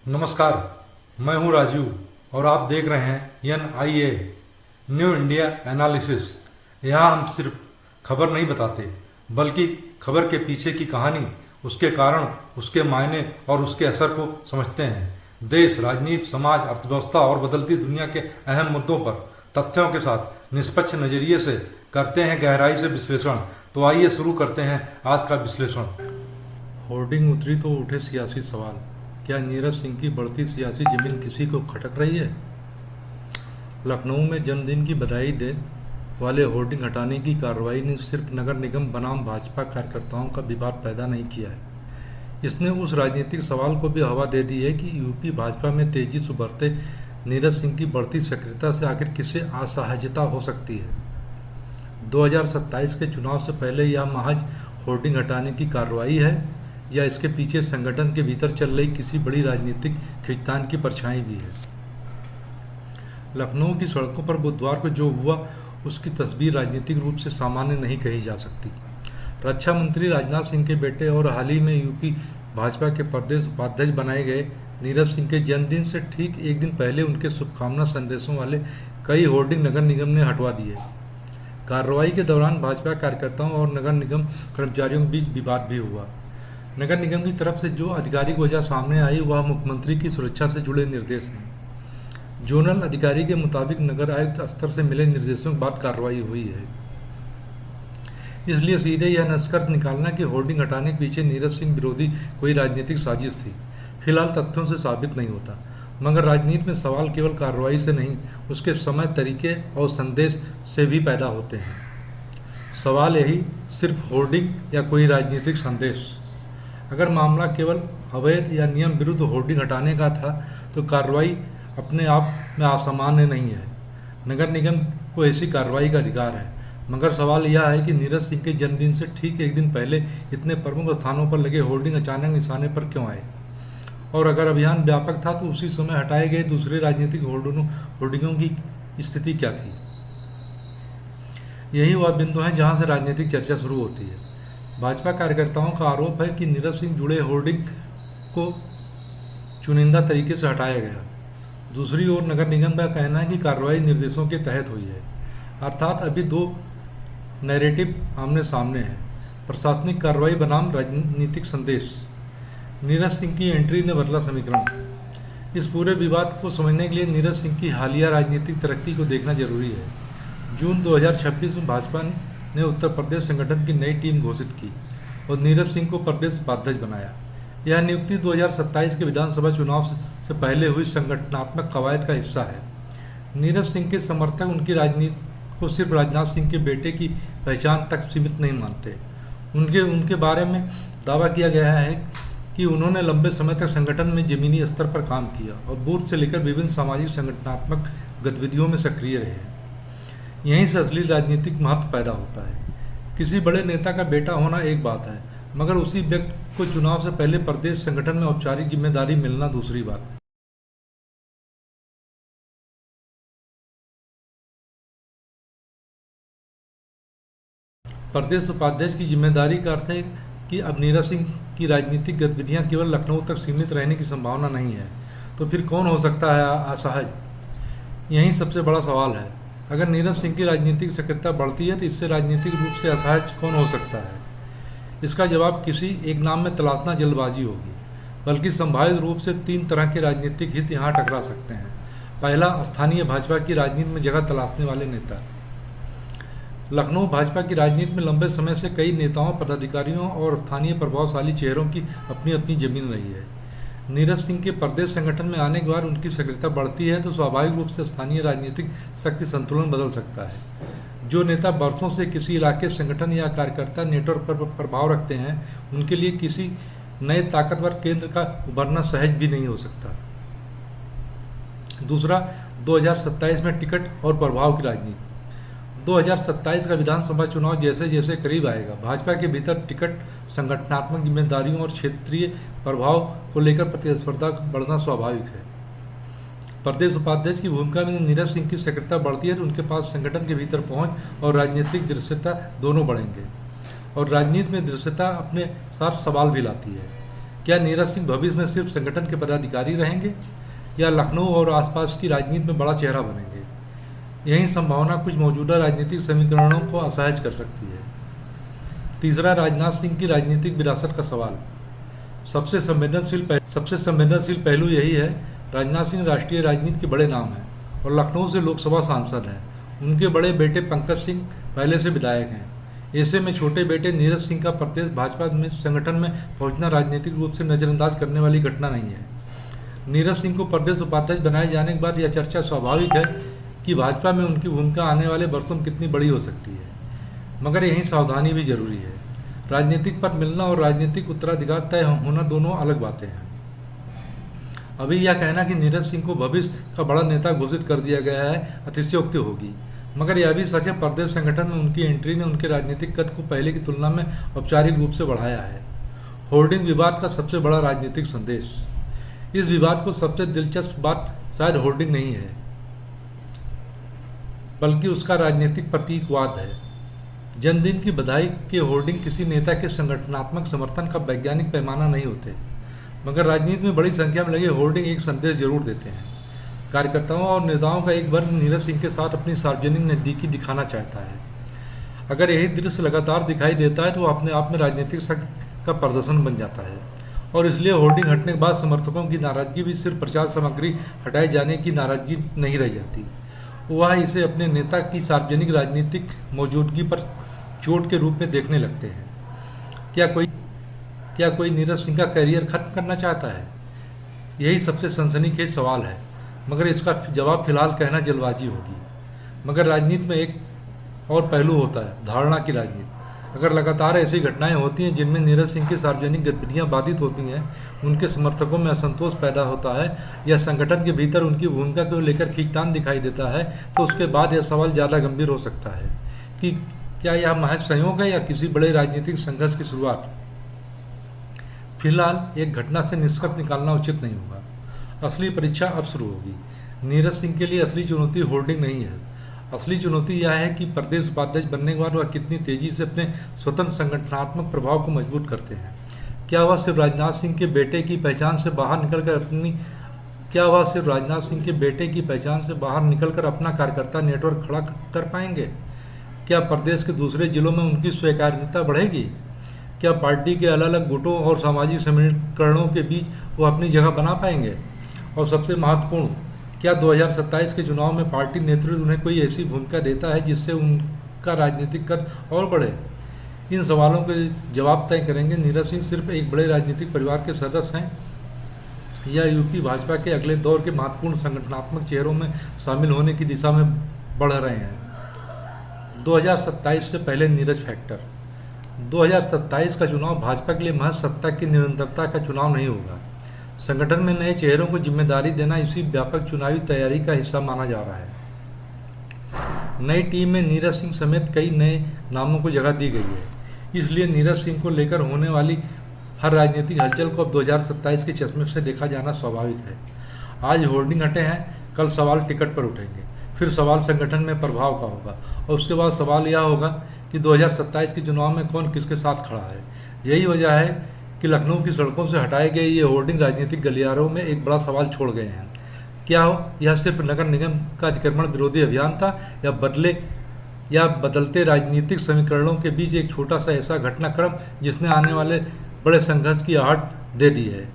नमस्कार, मैं हूं राजू और आप देख रहे हैं NIA न्यू इंडिया एनालिसिस। यहाँ हम सिर्फ खबर नहीं बताते, बल्कि खबर के पीछे की कहानी, उसके कारण, उसके मायने और उसके असर को समझते हैं। देश, राजनीति, समाज, अर्थव्यवस्था और बदलती दुनिया के अहम मुद्दों पर तथ्यों के साथ निष्पक्ष नजरिए से करते हैं गहराई से विश्लेषण। तो आइए शुरू करते हैं आज का विश्लेषण। होर्डिंग उतरी तो उठे सियासी सवाल। क्या नीरज सिंह की बढ़ती सियासी जमीन किसी को खटक रही है? लखनऊ में जन्मदिन की बधाई दे वाले होर्डिंग हटाने की कार्रवाई ने सिर्फ नगर निगम बनाम भाजपा कार्यकर्ताओं का विवाद पैदा नहीं किया है, इसने उस राजनीतिक सवाल को भी हवा दे दी है कि यूपी भाजपा में तेजी से उभरते नीरज सिंह की बढ़ती सक्रियता से आखिर किसे असहजता हो सकती है। 2027 के चुनाव से पहले यह महज होर्डिंग हटाने की कार्रवाई है या इसके पीछे संगठन के भीतर चल रही किसी बड़ी राजनीतिक खींचतान की परछाई भी है। लखनऊ की सड़कों पर बुधवार को जो हुआ उसकी तस्वीर राजनीतिक रूप से सामान्य नहीं कही जा सकती। रक्षा मंत्री राजनाथ सिंह के बेटे और हाल ही में यूपी भाजपा के प्रदेश उपाध्यक्ष बनाए गए नीरज सिंह के जन्मदिन से ठीक एक दिन पहले उनके शुभकामना संदेशों वाले कई होर्डिंग नगर निगम ने हटवा दिए। कार्रवाई के दौरान भाजपा कार्यकर्ताओं और नगर निगम कर्मचारियों के बीच विवाद भी हुआ। नगर निगम की तरफ से जो आधिकारिक वजह सामने आई वह मुख्यमंत्री की सुरक्षा से जुड़े निर्देश हैं। जोनल अधिकारी के मुताबिक नगर आयुक्त स्तर से मिले निर्देशों के बाद कार्रवाई हुई है। इसलिए सीधे यह निष्कर्ष निकालना कि होर्डिंग हटाने के पीछे नीरज सिंह विरोधी कोई राजनीतिक साजिश थी, फिलहाल तथ्यों से साबित नहीं होता। मगर राजनीति में सवाल केवल कार्रवाई से नहीं, उसके समय, तरीके और संदेश से भी पैदा होते हैं। सवाल यही, सिर्फ होर्डिंग या कोई राजनीतिक संदेश? अगर मामला केवल अवैध या नियम विरुद्ध होर्डिंग हटाने का था तो कार्रवाई अपने आप में असामान्य नहीं है। नगर निगम को ऐसी कार्रवाई का अधिकार है, मगर सवाल यह है कि नीरज सिंह के जन्मदिन से ठीक एक दिन पहले इतने प्रमुख स्थानों पर लगे होर्डिंग अचानक निशाने पर क्यों आए, और अगर अभियान व्यापक था तो उसी समय हटाए गए दूसरे राजनीतिक होर्डिंगों की स्थिति क्या थी। यही वह बिंदु है जहां से राजनीतिक चर्चा शुरू होती है। भाजपा कार्यकर्ताओं का आरोप है कि नीरज सिंह जुड़े होर्डिंग को चुनिंदा तरीके से हटाया गया। दूसरी ओर नगर निगम का कहना है कि कार्रवाई निर्देशों के तहत हुई है, अर्थात अभी दो नैरेटिव आमने सामने हैं, प्रशासनिक कार्रवाई बनाम राजनीतिक संदेश। नीरज सिंह की एंट्री ने बदला समीकरण। इस पूरे विवाद को समझने के लिए नीरज सिंह की हालिया राजनीतिक तरक्की को देखना जरूरी है। जून 2026 में भाजपा ने उत्तर प्रदेश संगठन की नई टीम घोषित की और नीरज सिंह को प्रदेश उपाध्यक्ष बनाया। यह नियुक्ति 2027 के विधानसभा चुनाव से पहले हुई संगठनात्मक कवायद का हिस्सा है। नीरज सिंह के समर्थक उनकी राजनीति को सिर्फ राजनाथ सिंह के बेटे की पहचान तक सीमित नहीं मानते। उनके बारे में दावा किया गया है कि उन्होंने लंबे समय तक संगठन में जमीनी स्तर पर काम किया और बूथ से लेकर विभिन्न सामाजिक संगठनात्मक गतिविधियों में सक्रिय रहे हैं। यहीं से असली राजनीतिक महत्व पैदा होता है। किसी बड़े नेता का बेटा होना एक बात है, मगर उसी व्यक्ति को चुनाव से पहले प्रदेश संगठन में औपचारिक जिम्मेदारी मिलना दूसरी बात। प्रदेश उपाध्यक्ष की जिम्मेदारी का अर्थ है कि अब नीरज सिंह की राजनीतिक गतिविधियां केवल लखनऊ तक सीमित रहने की संभावना नहीं है। तो फिर कौन हो सकता है असहज? यही सबसे बड़ा सवाल है। अगर नीरज सिंह की राजनीतिक सक्रियता बढ़ती है तो इससे राजनीतिक रूप से असहज कौन हो सकता है? इसका जवाब किसी एक नाम में तलाशना जल्दबाजी होगी, बल्कि संभावित रूप से तीन तरह के राजनीतिक हित यहाँ टकरा सकते हैं। पहला, स्थानीय भाजपा की राजनीति में जगह तलाशने वाले नेता। लखनऊ भाजपा की राजनीति में लंबे समय से कई नेताओं, पदाधिकारियों और स्थानीय प्रभावशाली चेहरों की अपनी अपनी जमीन रही है। नीरज सिंह के प्रदेश संगठन में आने के बाद उनकी सक्रियता बढ़ती है तो स्वाभाविक रूप से स्थानीय राजनीतिक शक्ति संतुलन बदल सकता है। जो नेता वर्षों से किसी इलाके, संगठन या कार्यकर्ता नेटवर्क पर प्रभाव रखते हैं, उनके लिए किसी नए ताकतवर केंद्र का उभरना सहज भी नहीं हो सकता। दूसरा, 2027 में टिकट और प्रभाव की राजनीति। 2027 का विधानसभा चुनाव जैसे जैसे करीब आएगा, भाजपा के भीतर टिकट, संगठनात्मक जिम्मेदारियों और क्षेत्रीय प्रभाव को लेकर प्रतिस्पर्धा बढ़ना स्वाभाविक है। प्रदेश उपाध्यक्ष की भूमिका में नीरज सिंह की सक्रियता बढ़ती है तो उनके पास संगठन के भीतर पहुंच और राजनीतिक दृश्यता दोनों बढ़ेंगे। और राजनीति में दृश्यता अपने साथ सवाल भी लाती है। क्या नीरज सिंह भविष्य में सिर्फ संगठन के पदाधिकारी रहेंगे या लखनऊ और आसपास की राजनीति में बड़ा चेहरा बनेंगे? यही संभावना कुछ मौजूदा राजनीतिक समीकरणों को असहज कर सकती है। तीसरा, राजनाथ सिंह की राजनीतिक विरासत का सवाल। सबसे संवेदनशील पहलू यही है, राजनाथ सिंह राष्ट्रीय राजनीति के बड़े नाम हैं और लखनऊ से लोकसभा सांसद हैं। उनके बड़े बेटे पंकज सिंह पहले से विधायक हैं। ऐसे में छोटे बेटे नीरज सिंह का प्रदेश भाजपा में संगठन में पहुंचना राजनीतिक रूप से नज़रअंदाज करने वाली घटना नहीं है। नीरज सिंह को प्रदेश उपाध्यक्ष बनाए जाने के बाद यह चर्चा स्वाभाविक है कि भाजपा में उनकी भूमिका आने वाले वर्षों में कितनी बड़ी हो सकती है, मगर यही सावधानी भी जरूरी है। राजनीतिक पद मिलना और राजनीतिक उत्तराधिकार तय होना दोनों अलग बातें हैं। अभी यह कहना कि नीरज सिंह को भविष्य का बड़ा नेता घोषित कर दिया गया है अतिशयोक्ति होगी, मगर यह भी सच है प्रदेश संगठन में उनकी एंट्री ने उनके राजनीतिक कद को पहले की तुलना में औपचारिक रूप से बढ़ाया है। होर्डिंग विवाद का सबसे बड़ा राजनीतिक संदेश। इस विवाद को सबसे दिलचस्प बात शायद होर्डिंग नहीं है, बल्कि उसका राजनीतिक प्रतीकवाद है। जन्मदिन की बधाई के होर्डिंग किसी नेता के संगठनात्मक समर्थन का वैज्ञानिक पैमाना नहीं होते, मगर राजनीति में बड़ी संख्या में लगे होर्डिंग एक संदेश जरूर देते हैं। कार्यकर्ताओं और नेताओं का एक वर्ग नीरज सिंह के साथ अपनी सार्वजनिक नज़दीकी दिखाना चाहता है। अगर यही दृश्य लगातार दिखाई देता है तो वो अपने आप में राजनीतिक शक्ति का प्रदर्शन बन जाता है, और इसलिए होर्डिंग हटने के बाद समर्थकों की नाराजगी भी सिर्फ प्रचार सामग्री हटाए जाने की नाराजगी नहीं रह जाती, वह इसे अपने नेता की सार्वजनिक राजनीतिक मौजूदगी पर चोट के रूप में देखने लगते हैं। क्या कोई नीरज सिंह का करियर खत्म करना चाहता है? यही सबसे सनसनीखेज सवाल है, मगर इसका जवाब फिलहाल कहना जल्दबाजी होगी। मगर राजनीति में एक और पहलू होता है, धारणा की राजनीति। अगर लगातार ऐसी घटनाएं होती हैं जिनमें नीरज सिंह की सार्वजनिक गतिविधियां बाधित होती हैं, उनके समर्थकों में असंतोष पैदा होता है या संगठन के भीतर उनकी भूमिका को लेकर खींचतान दिखाई देता है, तो उसके बाद यह सवाल ज़्यादा गंभीर हो सकता है कि क्या यह महज संयोग है या किसी बड़े राजनीतिक संघर्ष की शुरुआत। फिलहाल एक घटना से निष्कर्ष निकालना उचित नहीं होगा। असली परीक्षा अब शुरू होगी। नीरज सिंह के लिए असली चुनौती होर्डिंग नहीं है। असली चुनौती यह है कि प्रदेश उपाध्यक्ष बनने के बाद वह कितनी तेजी से अपने स्वतंत्र संगठनात्मक प्रभाव को मजबूत करते हैं। क्या वह सिर्फ राजनाथ सिंह के बेटे की पहचान से बाहर निकलकर अपना कार्यकर्ता नेटवर्क खड़ा कर पाएंगे? क्या प्रदेश के दूसरे जिलों में उनकी स्वीकार्यता बढ़ेगी? क्या पार्टी के अलग अलग गुटों और सामाजिक समीकरणों के बीच वो अपनी जगह बना पाएंगे? और सबसे महत्वपूर्ण, क्या 2027 के चुनाव में पार्टी नेतृत्व उन्हें कोई ऐसी भूमिका देता है जिससे उनका राजनीतिक कद और बढ़े? इन सवालों के जवाब तय करेंगे नीरज सिंह सिर्फ एक बड़े राजनीतिक परिवार के सदस्य हैं या यूपी भाजपा के अगले दौर के महत्वपूर्ण संगठनात्मक चेहरों में शामिल होने की दिशा में बढ़ रहे हैं। 2027 से पहले नीरज फैक्टर। 2027 का चुनाव भाजपा के लिए महज सत्ता की निरंतरता का चुनाव नहीं होगा। संगठन में नए चेहरों को जिम्मेदारी देना इसी व्यापक चुनावी तैयारी का हिस्सा माना जा रहा है। नई टीम में नीरज सिंह समेत कई नए नामों को जगह दी गई है, इसलिए नीरज सिंह को लेकर होने वाली हर राजनीतिक हलचल को अब 2027 के चश्मे से देखा जाना स्वाभाविक है। आज होर्डिंग हटे हैं, कल सवाल टिकट पर उठेंगे, फिर सवाल संगठन में प्रभाव का होगा, और उसके बाद सवाल यह होगा कि 2027 के चुनाव में कौन किसके साथ खड़ा है। यही वजह है कि लखनऊ की सड़कों से हटाए गए ये होर्डिंग राजनीतिक गलियारों में एक बड़ा सवाल छोड़ गए हैं। क्या यह सिर्फ नगर निगम का अतिक्रमण विरोधी अभियान था या बदलते राजनीतिक समीकरणों के बीच एक छोटा सा ऐसा घटनाक्रम जिसने आने वाले बड़े संघर्ष की आहट दे दी है?